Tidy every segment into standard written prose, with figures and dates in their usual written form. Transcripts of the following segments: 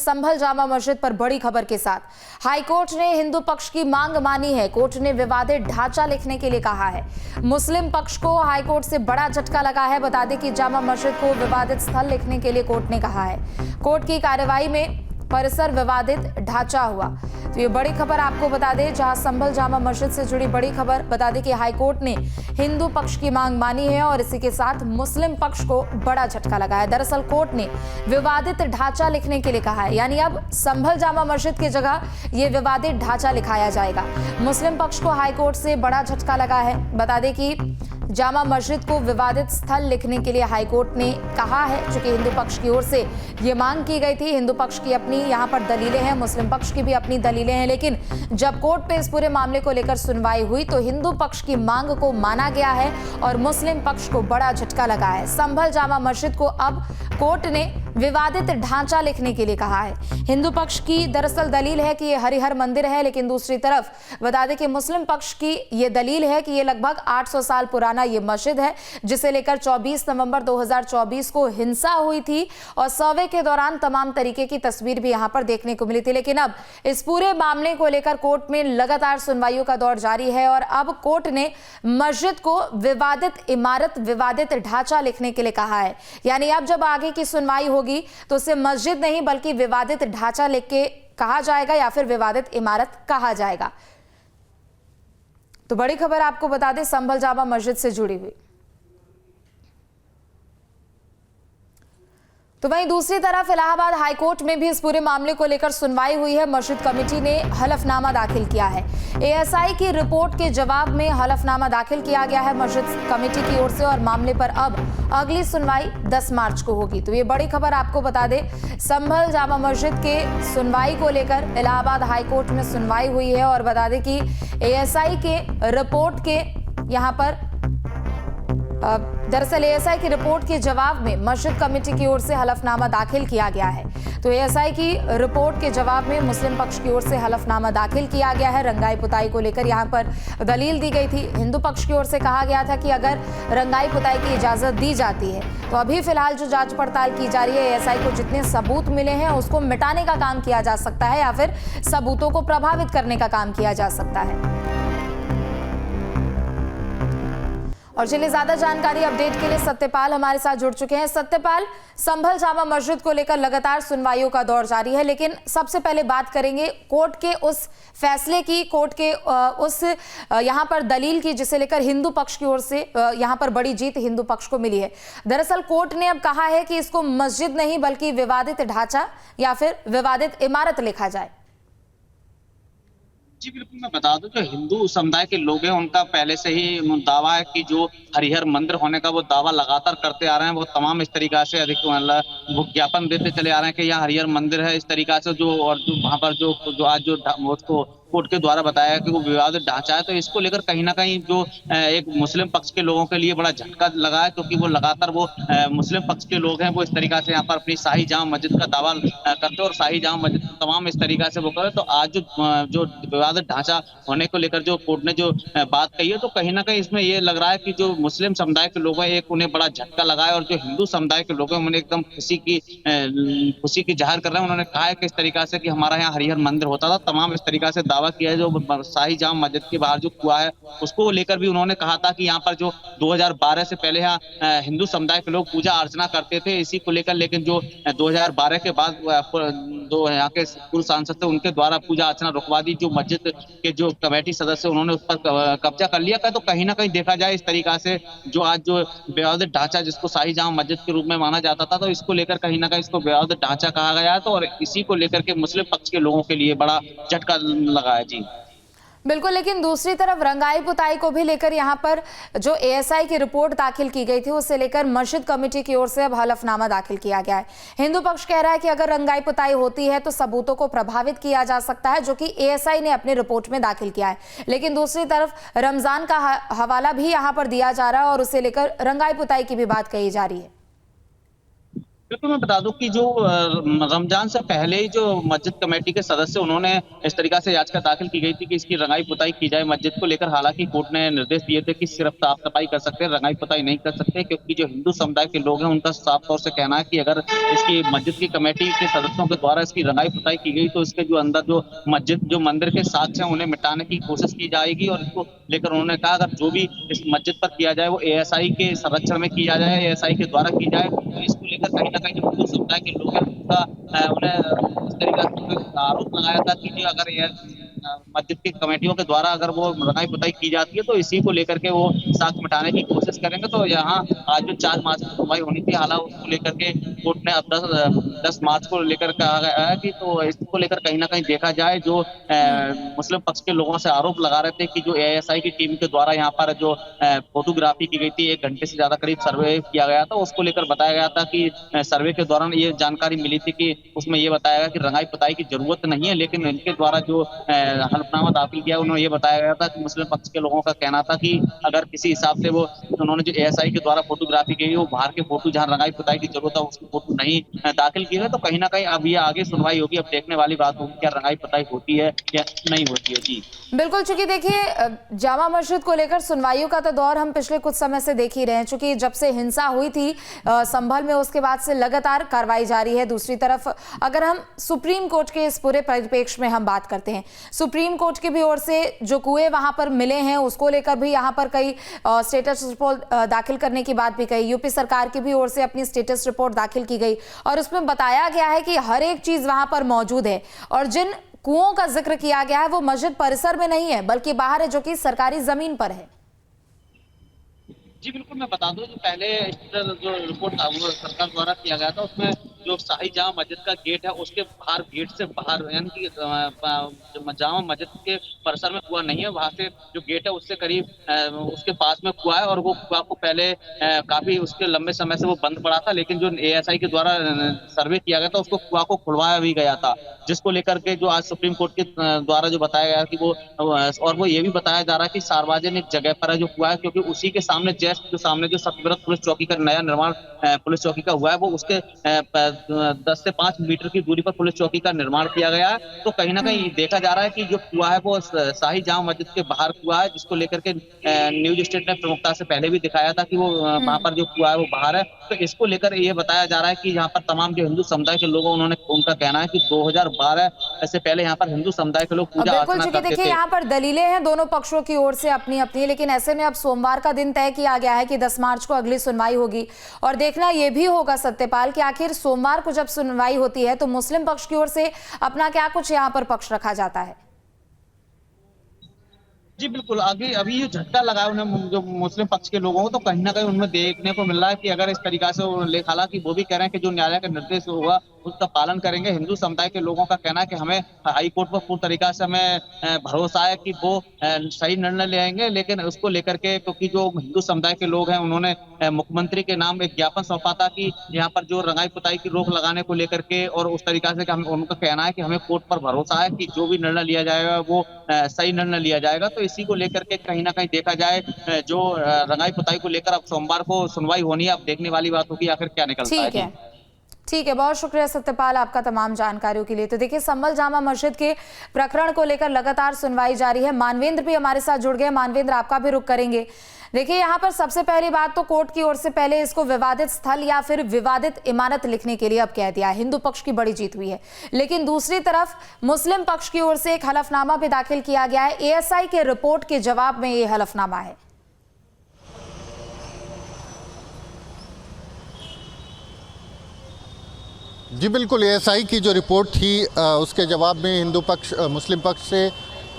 संभल जामा मस्जिद पर बड़ी खबर के साथ। हाईकोर्ट ने हिंदू पक्ष की मांग मानी है। कोर्ट ने विवादित ढांचा लिखने के लिए कहा है। मुस्लिम पक्ष को हाईकोर्ट से बड़ा झटका लगा है। बता दें कि जामा मस्जिद को विवादित स्थल लिखने के लिए कोर्ट ने कहा है। कोर्ट की कार्यवाही में परिसर विवादित ढांचा हुआ। तो ये बड़ी खबर आपको बता दें, जहां संभल जामा मस्जिद से जुड़ी बड़ी खबर। बता दें कि हाईकोर्ट ने हिंदू पक्ष की मांग मानी है और इसी के साथ मुस्लिम पक्ष को बड़ा झटका लगा है। दरअसल कोर्ट ने विवादित ढांचा लिखने के लिए कहा है, यानी अब संभल जामा मस्जिद की जगह ये विवादित ढांचा लिखाया जाएगा। मुस्लिम पक्ष को हाईकोर्ट से बड़ा झटका लगा है। बता दें कि जामा मस्जिद को विवादित स्थल लिखने के लिए हाईकोर्ट ने कहा है, चूंकि हिंदू पक्ष की ओर से ये मांग की गई थी। हिंदू पक्ष की अपनी यहाँ पर दलीलें हैं, मुस्लिम पक्ष की भी अपनी दलीलें हैं, लेकिन जब कोर्ट पे इस पूरे मामले को लेकर सुनवाई हुई तो हिंदू पक्ष की मांग को माना गया है और मुस्लिम पक्ष को बड़ा झटका लगा है। संभल जामा मस्जिद को अब कोर्ट ने विवादित ढांचा लिखने के लिए कहा है। हिंदू पक्ष की दरअसल दलील है कि ये हरिहर मंदिर है, लेकिन दूसरी तरफ बता दें कि मुस्लिम पक्ष की ये दलील है कि ये लगभग 800 साल पुराना ये मस्जिद है, जिसे लेकर 24 नवंबर 2024 को हिंसा हुई थी और सर्वे के दौरान तमाम तरीके की तस्वीर भी यहां पर देखने को मिली थी। लेकिन अब इस पूरे मामले को लेकर कोर्ट में लगातार सुनवाइयों का दौर जारी है और अब कोर्ट ने मस्जिद को विवादित इमारत, विवादित ढांचा लिखने के लिए कहा है। यानी अब जब आगे की सुनवाई होगी तो उसे मस्जिद नहीं बल्कि विवादित ढांचा लिख के कहा जाएगा या फिर विवादित इमारत कहा जाएगा। तो बड़ी खबर आपको बता दें संभल जामा मस्जिद से जुड़ी हुई। तो वहीं दूसरी तरफ इलाहाबाद हाईकोर्ट में भी इस पूरे मामले को लेकर सुनवाई हुई है। मस्जिद कमेटी ने हलफनामा दाखिल किया है। एएसआई की रिपोर्ट के जवाब में हलफनामा दाखिल किया गया है मस्जिद कमेटी की ओर से और मामले पर अब अगली सुनवाई 10 मार्च को होगी। तो ये बड़ी खबर आपको बता दें, संभल जामा मस्जिद के सुनवाई को लेकर इलाहाबाद हाईकोर्ट में सुनवाई हुई है और बता दें कि एएसआई के रिपोर्ट के यहाँ पर दरअसल एएसआई की रिपोर्ट के जवाब में मस्जिद कमेटी की ओर से हलफनामा दाखिल किया गया है। तो एएसआई की रिपोर्ट के जवाब में मुस्लिम पक्ष की ओर से हलफनामा दाखिल किया गया है। रंगाई पुताई को लेकर यहां पर दलील दी गई थी। हिंदू पक्ष की ओर से कहा गया था कि अगर रंगाई पुताई की इजाजत दी जाती है तो अभी फिलहाल जो जांच पड़ताल की जा रही है, एएसआई को जितने सबूत मिले हैं उसको मिटाने का काम किया जा सकता है या फिर सबूतों को प्रभावित करने का काम किया जा सकता है। और चलिए ज्यादा जानकारी अपडेट के लिए सत्यपाल हमारे साथ जुड़ चुके हैं। सत्यपाल, संभल जामा मस्जिद को लेकर लगातार सुनवाइयों का दौर जारी है, लेकिन सबसे पहले बात करेंगे कोर्ट के उस फैसले की, कोर्ट के उस यहाँ पर दलील की जिसे लेकर हिंदू पक्ष की ओर से यहाँ पर बड़ी जीत हिंदू पक्ष को मिली है। दरअसल कोर्ट ने अब कहा है कि इसको मस्जिद नहीं बल्कि विवादित ढांचा या फिर विवादित इमारत लिखा जाए। जी बिल्कुल, मैं बता दूं जो हिंदू समुदाय के लोग हैं उनका पहले से ही दावा है कि जो हरिहर मंदिर होने का वो दावा लगातार करते आ रहे हैं। वो तमाम इस तरीका से अधिक वो ज्ञापन देते चले आ रहे हैं कि यहाँ हरिहर मंदिर है। इस तरीका से जो और जो वहाँ पर जो आज जो उसको कोर्ट के द्वारा बताया कि वो विवादित ढांचा है, तो इसको लेकर कहीं ना कहीं जो एक मुस्लिम पक्ष के लोगों के लिए बड़ा झटका लगा है, क्योंकि वो लगातार वो मुस्लिम पक्ष के लोग हैं वो इस तरीका से यहाँ पर अपनी शाही जामा मस्जिद का दावा करते और शाही जामा मस्जिद तमाम इस तरीका से वो करे। तो आज जो विवादित ढांचा होने को लेकर जो कोर्ट ने जो बात कही है, तो कहीं ना कहीं इसमें ये लग रहा है कि जो मुस्लिम समुदाय के लोग हैं एक उन्हें बड़ा झटका लगा है और जो हिंदू समुदाय के लोग हैं उन्हें एकदम खुशी की जाहिर कर रहे हैं। उन्होंने कहा है कि इस तरीका से कि हमारा यहाँ हरिहर मंदिर होता था, तमाम इस तरीका से दावा किया है। जो शाही जामा मस्जिद के बाहर जो कुआं है उसको लेकर भी उन्होंने कहा था कि यहाँ पर जो 2012 से पहले यहाँ हिंदू समुदाय के लोग पूजा अर्चना करते थे इसी को लेकर, लेकिन जो 2012 के बाद जो यहाँ के पूर्व सांसद थे उनके द्वारा पूजा अर्चना रुकवा दी। जो मस्जिद के जो कमेटी सदस्य उन्होंने उस पर कब्जा कर लिया। तो कहीं ना कहीं देखा जाए इस तरीका से जो आज जो विवादित ढांचा जिसको शाही जामा मस्जिद के रूप में माना जाता था, तो इसको लेकर कहीं ना कहीं इसको विवादित ढांचा कहा गया है। तो और इसी को लेकर के मुस्लिम पक्ष के लोगों के लिए बड़ा झटका लगा है। जी बिल्कुल, लेकिन दूसरी तरफ रंगाई पुताई को भी लेकर यहाँ पर जो एएसआई की रिपोर्ट दाखिल की गई थी उसे लेकर मस्जिद कमेटी की ओर से अब हलफनामा दाखिल किया गया है। हिंदू पक्ष कह रहा है कि अगर रंगाई पुताई होती है तो सबूतों को प्रभावित किया जा सकता है, जो कि एएसआई ने अपनी रिपोर्ट में दाखिल किया है। लेकिन दूसरी तरफ रमजान का हवाला भी यहाँ पर दिया जा रहा है और उसे लेकर रंगाई पुताई की भी बात कही जा रही है। बिल्कुल, मैं बता दूं कि जो रमजान से पहले ही जो मस्जिद कमेटी के सदस्य उन्होंने इस तरीका से याचिका दाखिल की गई थी कि इसकी रंगाई पुताई की जाए मस्जिद को लेकर। हालांकि कोर्ट ने निर्देश दिए थे कि सिर्फ साफ सफाई कर सकते हैं, रंगाई पुताई नहीं कर सकते, क्योंकि जो हिंदू समुदाय के लोग हैं उनका साफ तौर से कहना है कि अगर इसकी मस्जिद की कमेटी के सदस्यों के द्वारा इसकी रंगाई पुताई की गई तो इसके जो अंदर जो मस्जिद जो मंदिर के साक्ष्य हैं उन्हें मिटाने की कोशिश की जाएगी। और इसको लेकर उन्होंने कहा अगर जो भी इस मस्जिद पर किया जाए वो एएसआई के संरक्षण में किया जाए, एएसआई के द्वारा की जाए। तो इसको लेकर कहीं ना कहीं जो हिंदू समुदाय के लोग हैं उनका उन्हें इस तरीका से आरोप लगाया था कि जो अगर ये मस्जिद की कमेटियों के द्वारा अगर वो रंगाई पुताई की जाती है तो इसी को लेकर के वो साक्ष्य मिटाने की कोशिश करेंगे। तो यहाँ आज जो 4 मार्च को सुनवाई होनी थी, हालांकि उसको लेकर के कोर्ट ने अब 10 मार्च को लेकर कहा गया है कि तो इसको लेकर कहीं ना कहीं देखा जाए। जो मुस्लिम पक्ष के लोगों से आरोप लगा रहे थे कि जो एएसआई की टीम के द्वारा यहाँ पर जो फोटोग्राफी की गई थी, 1 घंटे से ज्यादा करीब सर्वे किया गया था, उसको लेकर बताया गया था कि सर्वे के दौरान ये जानकारी मिली थी कि उसमें ये बताया गया कि रंगाई पुताई की जरूरत नहीं है। लेकिन इनके द्वारा जो हलफनामा दाखिल किया उन्होंने ये बताया गया था कि मुस्लिम पक्ष के लोगों का कहना था कि अगर किसी हिसाब से वो उन्होंने जो एएसआई के द्वारा फोटोग्राफी की वो बाहर के फोटो जहाँ रंगाई पुताई की जरूरत है उसकी फोटो नहीं दाखिल की गई। तो कहीं ना कहीं अब ये आगे सुनवाई होगी, अब देखने वाली बात होगी क्या रंगाई पुताई होती है या नहीं होती है। जी बिल्कुल, चूंकि देखिए जामा मस्जिद को लेकर सुनवाइयों का तो दौर हम पिछले कुछ समय से देख ही रहे हैं। चूंकि जब से हिंसा हुई थी संभल में, उसके बाद से लगातार कार्रवाई जारी है। दूसरी तरफ अगर हम सुप्रीम कोर्ट के इस पूरे परिप्रेक्ष्य में हम बात करते हैं, सुप्रीम कोर्ट की भी ओर से जो कुएं वहां पर मिले हैं उसको लेकर भी यहां पर कई स्टेटस रिपोर्ट दाखिल करने की बात भी कही। यूपी सरकार की भी ओर से अपनी स्टेटस रिपोर्ट दाखिल की गई और उसमें बताया गया है कि हर एक चीज वहां पर मौजूद है और जिन कुओं का जिक्र किया गया है वो मस्जिद परिसर में नहीं है बल्कि बाहर है, जो कि सरकारी जमीन पर है। जी बिल्कुल, मैं बता दूं जो पहले जो रिपोर्ट था वो सरकार द्वारा किया गया था, उसमें जो शाही जामा मस्जिद का गेट है उसके बाहर, गेट से बाहर यानी कि जामा मस्जिद के परिसर में कुआं नहीं है, वहां से जो गेट है उससे करीब उसके पास में कुआं है। और वो कुआं को पहले काफी उसके लंबे समय से वो बंद पड़ा था, लेकिन जो एएसआई के द्वारा सर्वे किया गया था उसको कुआं को खुलवाया भी गया था, जिसको लेकर के जो आज सुप्रीम कोर्ट के द्वारा जो बताया गया कि वो, और वो ये भी बताया जा रहा है कि सार्वजनिक जगह पर है जो कुआं है, क्योंकि उसी के सामने जो सामने जो सतविरत पुलिस चौकी का नया निर्माण पुलिस चौकी का हुआ है वो उसके 10 से 5 मीटर की दूरी पर पुलिस चौकी का निर्माण किया गया है। तो कहीं ना कहीं देखा जा रहा है कि जो कुआं है वो शाही जामा मस्जिद के बाहर कुआं है, जिसको लेकर के न्यूज स्टेट ने प्रमुखता से पहले भी दिखाया था कि वो वहां पर जो कुआं है वो बाहर है। तो इसको लेकर ये बताया जा रहा है कि यहाँ पर तमाम जो हिंदू समुदाय के लोग उन्होंने उनका कहना है कि 2012 से पहले यहाँ पर हिंदू समुदाय के लोग पूजा अर्चना करते थे। देखिए यहाँ पर दलीलें हैं दोनों पक्षों की ओर से अपनी अपनी, लेकिन ऐसे में अब सोमवार का दिन तय किया गया है कि 10 मार्च को अगली सुनवाई होगी और देखना यह भी होगा सत्यपाल कि आखिर सोमवार को जब सुनवाई होती है तो मुस्लिम पक्ष की ओर से अपना क्या कुछ यहाँ पर पक्ष रखा जाता है। जी बिल्कुल, आगे अभी ये झटका लगा उन्हें जो मुस्लिम पक्ष के लोगों को, तो कहीं ना कहीं उनमें देखने को मिल रहा है कि अगर इस तरीका से, हालांकि वो भी कह रहे हैं कि जो न्यायालय का निर्देश होगा उसका पालन करेंगे। हिंदू समुदाय के लोगों का कहना है कि हमें हाई कोर्ट पर पूरी तरीका से हमें भरोसा है कि वो सही निर्णय ले आएंगे। लेकिन उसको लेकर के, क्योंकि जो हिंदू समुदाय के लोग हैं उन्होंने मुख्यमंत्री के नाम एक ज्ञापन सौंपा था कि यहाँ पर जो रंगाई पुताई की रोक लगाने को लेकर के, और उस तरीका से उनका कहना है कि हमें कोर्ट पर भरोसा है कि जो भी निर्णय लिया जाएगा वो सही निर्णय लिया जाएगा। तो इसी को लेकर के कहीं ना कहीं देखा जाए, जो रंगाई पुताई को लेकर अब सोमवार को सुनवाई होनी है, अब देखने वाली बात होगी आखिर क्या निकलता है। ठीक है, बहुत शुक्रिया सत्यपाल आपका तमाम जानकारियों के लिए। तो देखिए संभल जामा मस्जिद के प्रकरण को लेकर लगातार सुनवाई जारी है। मानवेंद्र भी हमारे साथ जुड़ गए। मानवेंद्र, आपका भी रुख करेंगे। देखिए यहाँ पर सबसे पहली बात तो कोर्ट की ओर से पहले इसको विवादित स्थल या फिर विवादित इमारत लिखने के लिए अब कह दिया, हिंदू पक्ष की बड़ी जीत हुई है। लेकिन दूसरी तरफ मुस्लिम पक्ष की ओर से एक हलफनामा भी दाखिल किया गया है। एएसआई के रिपोर्ट के जवाब में ये हलफनामा है। जी बिल्कुल, एएसआई की जो रिपोर्ट थी उसके जवाब में हिंदू पक्ष मुस्लिम पक्ष से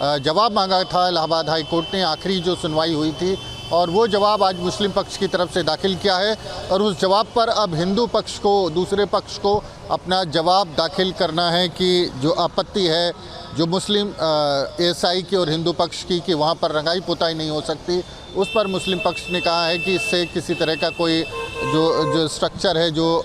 जवाब मांगा था इलाहाबाद हाई कोर्ट ने। आखिरी जो सुनवाई हुई थी और वो जवाब आज मुस्लिम पक्ष की तरफ से दाखिल किया है और उस जवाब पर अब हिंदू पक्ष को, दूसरे पक्ष को अपना जवाब दाखिल करना है कि जो आपत्ति है जो मुस्लिम एएसआई की और हिंदू पक्ष की कि वहाँ पर रंगाई पुताई नहीं हो सकती, उस पर मुस्लिम पक्ष ने कहा है कि इससे किसी तरह का कोई जो स्ट्रक्चर है, जो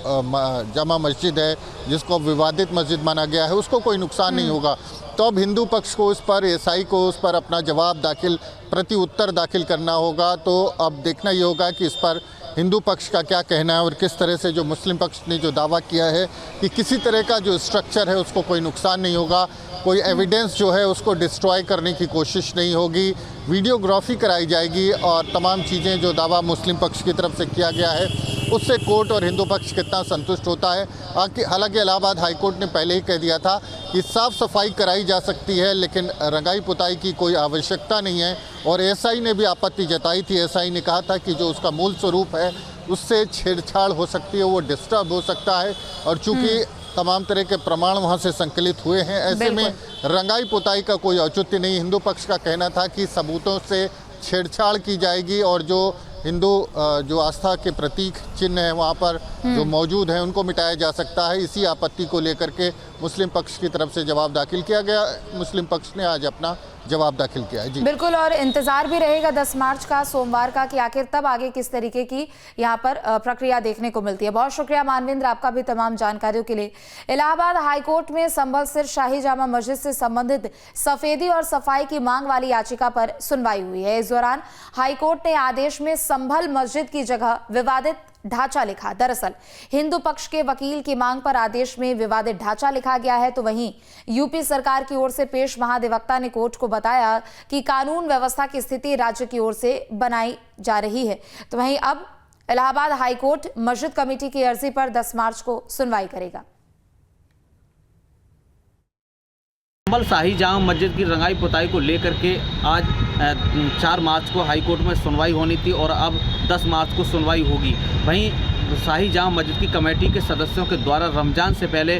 जामा मस्जिद है जिसको विवादित मस्जिद माना गया है, उसको कोई नुकसान नहीं होगा। तो अब हिंदू पक्ष को उस पर, एएसआई को उस पर अपना जवाब दाखिल, प्रति उत्तर दाखिल करना होगा। तो अब देखना ये होगा कि इस पर हिंदू पक्ष का क्या कहना है और किस तरह से जो मुस्लिम पक्ष ने जो दावा किया है कि किसी तरह का जो स्ट्रक्चर है उसको कोई नुकसान नहीं होगा, कोई एविडेंस जो है उसको डिस्ट्रॉय करने की कोशिश नहीं होगी, वीडियोग्राफी कराई जाएगी और तमाम चीज़ें जो दावा मुस्लिम पक्ष की तरफ से किया गया है उससे कोर्ट और हिंदू पक्ष कितना संतुष्ट होता है। हालांकि इलाहाबाद हाई कोर्ट ने पहले ही कह दिया था कि साफ़ सफाई कराई जा सकती है लेकिन रंगाई पुताई की कोई आवश्यकता नहीं है और एएसआई ने भी आपत्ति जताई थी। एएसआई ने कहा था कि जो उसका मूल स्वरूप है उससे छेड़छाड़ हो सकती है, वो डिस्टर्ब हो सकता है और चूँकि तमाम तरह के प्रमाण वहाँ से संकलित हुए हैं, ऐसे में रंगाई पुताई का कोई औचित्य नहीं। हिंदू पक्ष का कहना था कि सबूतों से छेड़छाड़ की जाएगी और जो हिंदू जो आस्था के प्रतीक चिन्ह हैं वहाँ पर जो मौजूद हैं उनको मिटाया जा सकता है। इसी आपत्ति को लेकर के मुस्लिम पक्ष की तरफ से जवाब दाखिल किया गया। मुस्लिम पक्ष ने आज अपना जवाब दाखिल किया है। जी बिल्कुल, और इंतजार भी रहेगा 10 मार्च का, सोमवार का, कि आखिर तब आगे किस तरीके की यहाँ पर प्रक्रिया देखने को मिलती है। बहुत शुक्रिया मानवेंद्र आपका भी तमाम जानकारियों के लिए। इलाहाबाद हाईकोर्ट में संभल स्थित शाही जामा मस्जिद से संबंधित सफेदी और सफाई की मांग वाली याचिका पर सुनवाई हुई है। इस दौरान हाईकोर्ट ने आदेश में संभल मस्जिद की जगह विवादित ढांचा लिखा। दरअसल हिंदू पक्ष के वकील की मांग पर आदेश में विवादित ढांचा लिखा गया है, तो वहीं यूपी सरकार की ओर से पेश महाधिवक्ता ने कोर्ट को बताया कि कानून व्यवस्था की स्थिति राज्य की ओर से बनाई जा रही है। तो वहीं अब इलाहाबाद हाईकोर्ट मस्जिद कमेटी की अर्जी पर 10 मार्च को सुनवाई करेगा। संभल शाही जामा मस्जिद की रंगाई पुताई को लेकर के आज 4 मार्च को हाईकोर्ट में सुनवाई होनी थी और अब 10 मार्च को सुनवाई होगी। वहीं शाही जामा मस्जिद की कमेटी के सदस्यों के द्वारा रमज़ान से पहले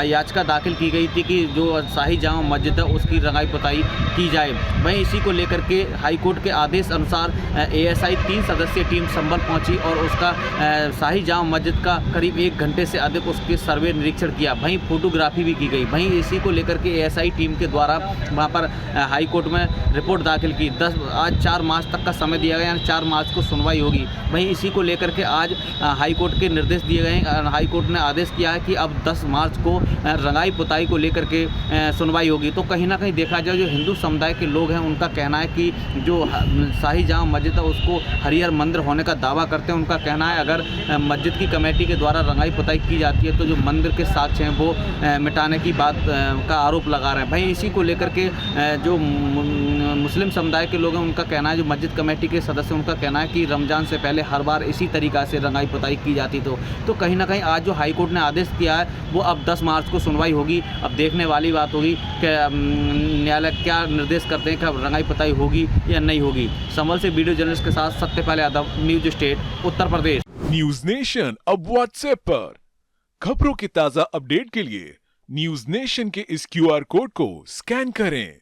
याचिका दाखिल की गई थी कि जो शाही जामा मस्जिद है उसकी रंगाई पुताई की जाए। वहीं इसी को लेकर के हाईकोर्ट के आदेश अनुसार एएसआई 3 सदस्यीय टीम संभल पहुंची और उसका शाही जामा मस्जिद का करीब 1 घंटे से अधिक उसके सर्वे निरीक्षण किया। वहीं फोटोग्राफी भी की गई। वहीं इसी को लेकर के एएसआई टीम के द्वारा वहाँ पर हाईकोर्ट में रिपोर्ट दाखिल की। आज 4 मार्च तक का समय दिया गया, यानी 4 मार्च को सुनवाई होगी। वहीं इसी को लेकर के आज हाईकोर्ट के निर्देश दिए गए हैं। हाईकोर्ट ने आदेश किया है कि अब 10 मार्च को रंगाई पुताई को लेकर के सुनवाई होगी। तो कहीं ना कहीं देखा जाए जो हिंदू समुदाय के लोग हैं उनका कहना है कि जो शाही जामा मस्जिद है उसको हरिहर मंदिर होने का दावा करते हैं। उनका कहना है अगर मस्जिद की कमेटी के द्वारा रंगाई पुताई की जाती है तो जो मंदिर के साक्ष्य हैं वो मिटाने की बात का आरोप लगा रहे हैं। भाई इसी को लेकर के जो मुस्लिम समुदाय के लोग हैं उनका कहना है, जो मस्जिद कमेटी के सदस्य उनका कहना है कि रमज़ान से पहले हर बार इसी तरीक़ा से रंगाई पुताई की जाती। तो कहीं ना कहीं आज जो हाईकोर्ट ने आदेश किया है वो अब 10 मार्च को सुनवाई होगी। अब देखने वाली बात होगी कि न्यायालय क्या निर्देश करते हैं कि रंगाई पुताई होगी या नहीं होगी। संभल से वीडियो जर्नलिस्ट के साथ Satyapal Yadav, news state, Uttar Pradesh. News nation अब व्हाट्सएप पर खबरों की ताज़ा अपडेट के लिए न्यूज नेशन के इस QR कोड को स्कैन करें।